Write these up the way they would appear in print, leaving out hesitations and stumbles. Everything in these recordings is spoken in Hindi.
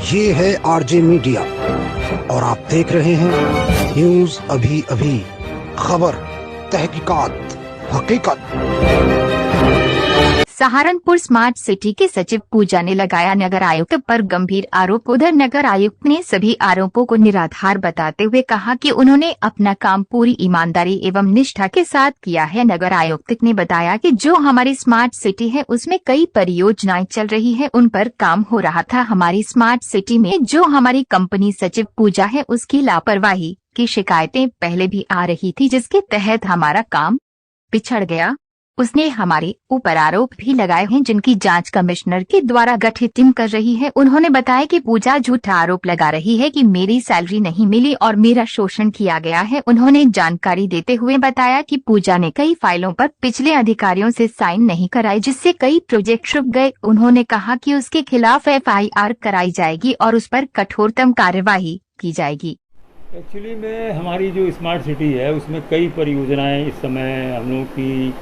ये है आरजे मीडिया और आप देख रहे हैं न्यूज अभी अभी, खबर, तहकीकात, हकीकत। सहारनपुर स्मार्ट सिटी के सचिव पूजा ने लगाया नगर आयुक्त पर गंभीर आरोप। उधर नगर आयुक्त ने सभी आरोपों को निराधार बताते हुए कहा कि उन्होंने अपना काम पूरी ईमानदारी एवं निष्ठा के साथ किया है। नगर आयुक्त ने बताया कि जो हमारी स्मार्ट सिटी है उसमें कई परियोजनाएं चल रही है, उन पर काम हो रहा था। हमारी स्मार्ट सिटी में जो हमारी कंपनी सचिव पूजा है उसकी लापरवाही की शिकायतें पहले भी आ रही थी, जिसके तहत हमारा काम पिछड़ गया। उसने हमारे ऊपर आरोप भी लगाए हैं जिनकी जांच कमिश्नर के द्वारा गठित टीम कर रही है। उन्होंने बताया कि पूजा झूठा आरोप लगा रही है कि मेरी सैलरी नहीं मिली और मेरा शोषण किया गया है। उन्होंने जानकारी देते हुए बताया कि पूजा ने कई फाइलों पर पिछले अधिकारियों से साइन नहीं कराए, जिससे कई प्रोजेक्ट रुक गए। उन्होंने कहा कि उसके खिलाफ FIR कराई जाएगी और उस पर कठोरतम कार्यवाही की जाएगी। एक्चुअली में हमारी जो स्मार्ट सिटी है उसमें कई परियोजनाएं इस समय हम लोगों की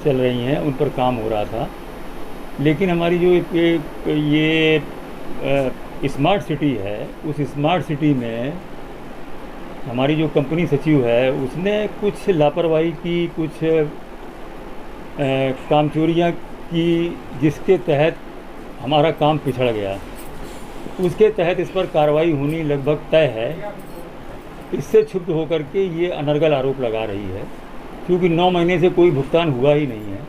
चल रही हैं, उन पर काम हो रहा था। लेकिन हमारी जो ये स्मार्ट सिटी है, उस स्मार्ट सिटी में हमारी जो कंपनी सचिव है उसने कुछ लापरवाही की, कुछ कामचोरियाँ की, जिसके तहत हमारा काम पिछड़ गया। उसके तहत इस पर कार्रवाई होनी लगभग तय है। इससे क्षुब्ध होकर के ये अनर्गल आरोप लगा रही है, क्योंकि 9 महीने से कोई भुगतान हुआ ही नहीं है।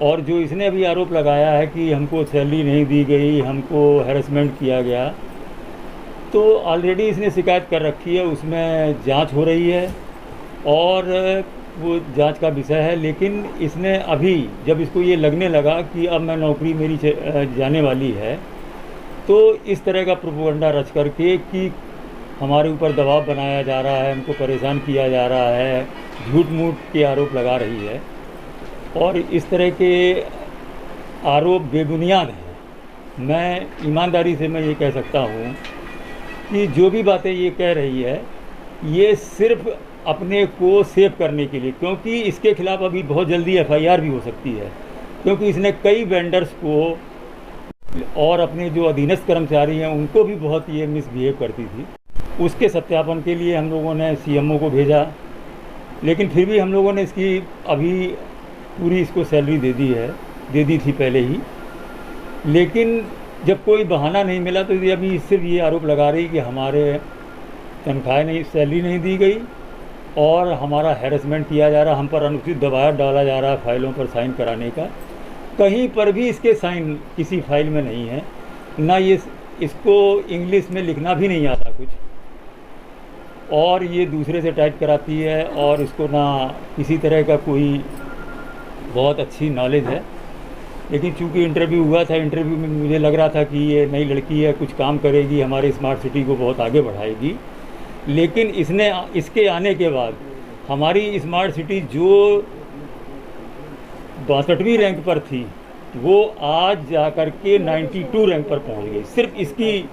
और जो इसने अभी आरोप लगाया है कि हमको सैलरी नहीं दी गई, हमको हैरेसमेंट किया गया, तो ऑलरेडी इसने शिकायत कर रखी है, उसमें जांच हो रही है और वो जांच का विषय है। लेकिन इसने अभी जब इसको ये लगने लगा कि अब मैं नौकरी मेरी जाने वाली है, तो इस तरह का प्रोपेगेंडा रच करके कि हमारे ऊपर दबाव बनाया जा रहा है, हमको परेशान किया जा रहा है, झूठ मूठ के आरोप लगा रही है। और इस तरह के आरोप बेबुनियाद हैं। मैं ईमानदारी से मैं ये कह सकता हूँ कि जो भी बातें ये कह रही है ये सिर्फ अपने को सेव करने के लिए, क्योंकि इसके खिलाफ़ अभी बहुत जल्दी FIR भी हो सकती है, क्योंकि इसने कई वेंडर्स को और अपने जो अधीनस्थ कर्मचारी हैं उनको भी बहुत ये मिसबिहेव करती थी। उसके सत्यापन के लिए हम लोगों ने CMO को भेजा, लेकिन फिर भी हम लोगों ने इसकी अभी पूरी इसको सैलरी दे दी थी पहले ही। लेकिन जब कोई बहाना नहीं मिला तो ये अभी सिर्फ ये आरोप लगा रही कि हमारे तनख्वाह नहीं, सैलरी नहीं दी गई और हमारा हैरेसमेंट किया जा रहा, हम पर अनुचित दबाव डाला जा रहा फाइलों पर साइन कराने का। कहीं पर भी इसके साइन किसी फाइल में नहीं है, ना ये इसको इंग्लिश में लिखना भी नहीं आता कुछ, और ये दूसरे से टाइप कराती है और इसको ना किसी तरह का कोई बहुत अच्छी नॉलेज है। लेकिन चूंकि इंटरव्यू हुआ था, इंटरव्यू में मुझे लग रहा था कि ये नई लड़की है, कुछ काम करेगी, हमारे स्मार्ट सिटी को बहुत आगे बढ़ाएगी। लेकिन इसके आने के बाद हमारी स्मार्ट सिटी जो 62वीं रैंक पर थी वो आज जाकर के 92 रैंक पर पहुंच गई, सिर्फ इसकी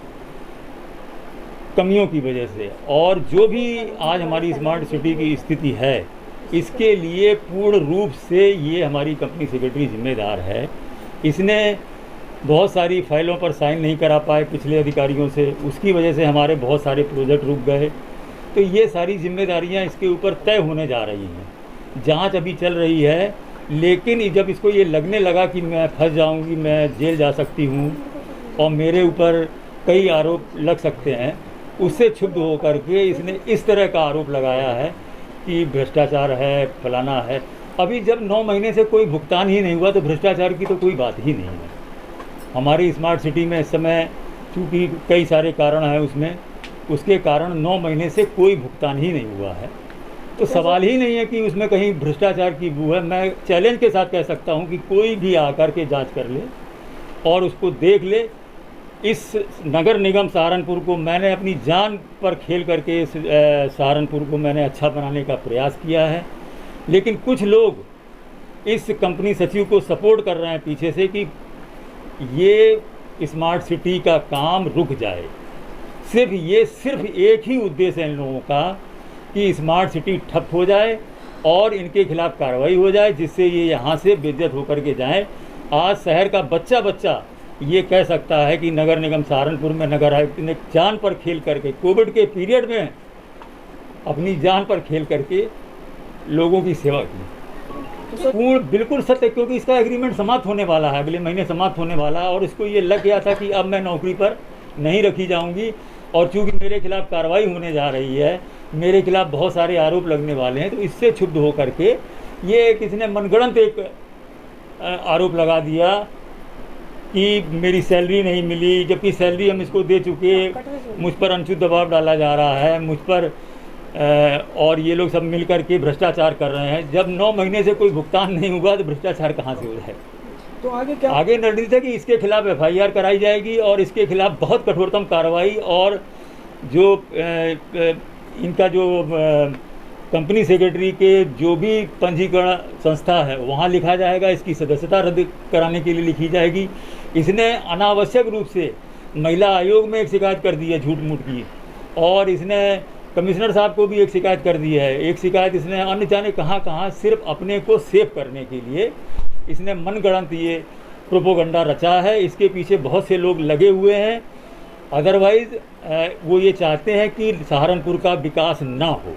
कमियों की वजह से। और जो भी आज हमारी स्मार्ट सिटी की स्थिति है, इसके लिए पूर्ण रूप से ये हमारी कंपनी सेक्रेटरी जिम्मेदार है। इसने बहुत सारी फाइलों पर साइन नहीं करा पाए पिछले अधिकारियों से, उसकी वजह से हमारे बहुत सारे प्रोजेक्ट रुक गए। तो ये सारी जिम्मेदारियां इसके ऊपर तय होने जा रही हैं। जांच अभी चल रही है, लेकिन जब इसको ये लगने लगा कि मैं फंस जाऊंगी, मैं जेल जा सकती हूँ और मेरे ऊपर कई आरोप लग सकते हैं, उससे क्षुब्ध होकर के इसने इस तरह का आरोप लगाया है कि भ्रष्टाचार है, फलाना है। अभी जब 9 महीने से कोई भुगतान ही नहीं हुआ तो भ्रष्टाचार की तो कोई बात ही नहीं है। हमारी स्मार्ट सिटी में इस समय चूँकि कई सारे कारण हैं उसमें, उसके कारण 9 महीने से कोई भुगतान ही नहीं हुआ है। तो सवाल ही नहीं है कि उसमें कहीं भ्रष्टाचार की बू है। मैं चैलेंज के साथ कह सकता हूँ कि कोई भी आकर के जांच कर ले और उसको देख ले। इस नगर निगम सहारनपुर को मैंने अपनी जान पर खेल करके इस सहारनपुर को मैंने अच्छा बनाने का प्रयास किया है, लेकिन कुछ लोग इस कंपनी सचिव को सपोर्ट कर रहे हैं पीछे से कि ये स्मार्ट सिटी का काम रुक जाए। सिर्फ एक ही उद्देश्य है इन लोगों का कि स्मार्ट सिटी ठप हो जाए और इनके खिलाफ कार्रवाई हो जाए, जिससे ये यहाँ से बेइज्जत होकर के जाएं। आज शहर का बच्चा ये कह सकता है कि नगर निगम सहारनपुर में नगर आयुक्त ने जान पर खेल करके कोविड के पीरियड में अपनी जान पर खेल करके लोगों की सेवा की। पूर्ण बिल्कुल सत्य, क्योंकि इसका एग्रीमेंट समाप्त होने वाला है, अगले महीने समाप्त होने वाला है और इसको ये लग गया था कि अब मैं नौकरी पर नहीं रखी जाऊंगी और चूंकि मेरे खिलाफ कार्रवाई होने जा रही है, मेरे खिलाफ बहुत सारे आरोप लगने वाले हैं, तो इससे क्षुब्ध होकर के ये किसी ने मनगढ़ंत एक आरोप लगा दिया कि मेरी सैलरी नहीं मिली, जबकि सैलरी हम इसको दे चुके, मुझ पर अनुचित दबाव डाला जा रहा है, मुझ पर और ये लोग सब मिल कर के भ्रष्टाचार कर रहे हैं। जब 9 महीने से कोई भुगतान नहीं हुआ तो भ्रष्टाचार कहाँ से हो जाए? तो आगे क्या? आगे रणनीति है कि इसके खिलाफ FIR कराई जाएगी और इसके खिलाफ बहुत कठोरतम कार्रवाई, और जो इनका जो कंपनी सेक्रेटरी के जो भी पंजीकरण संस्था है वहाँ लिखा जाएगा, इसकी सदस्यता रद्द कराने के लिए लिखी जाएगी। इसने अनावश्यक रूप से महिला आयोग में एक शिकायत कर दी है झूठ मूठ की, और इसने कमिश्नर साहब को भी एक शिकायत कर दी है। एक शिकायत इसने अन्य जाने कहाँ सिर्फ अपने को सेव करने के लिए इसने मनगढ़ंत ये प्रोपोगंडा रचा है। इसके पीछे बहुत से लोग लगे हुए हैं। अदरवाइज़ वो ये चाहते हैं कि सहारनपुर का विकास ना हो।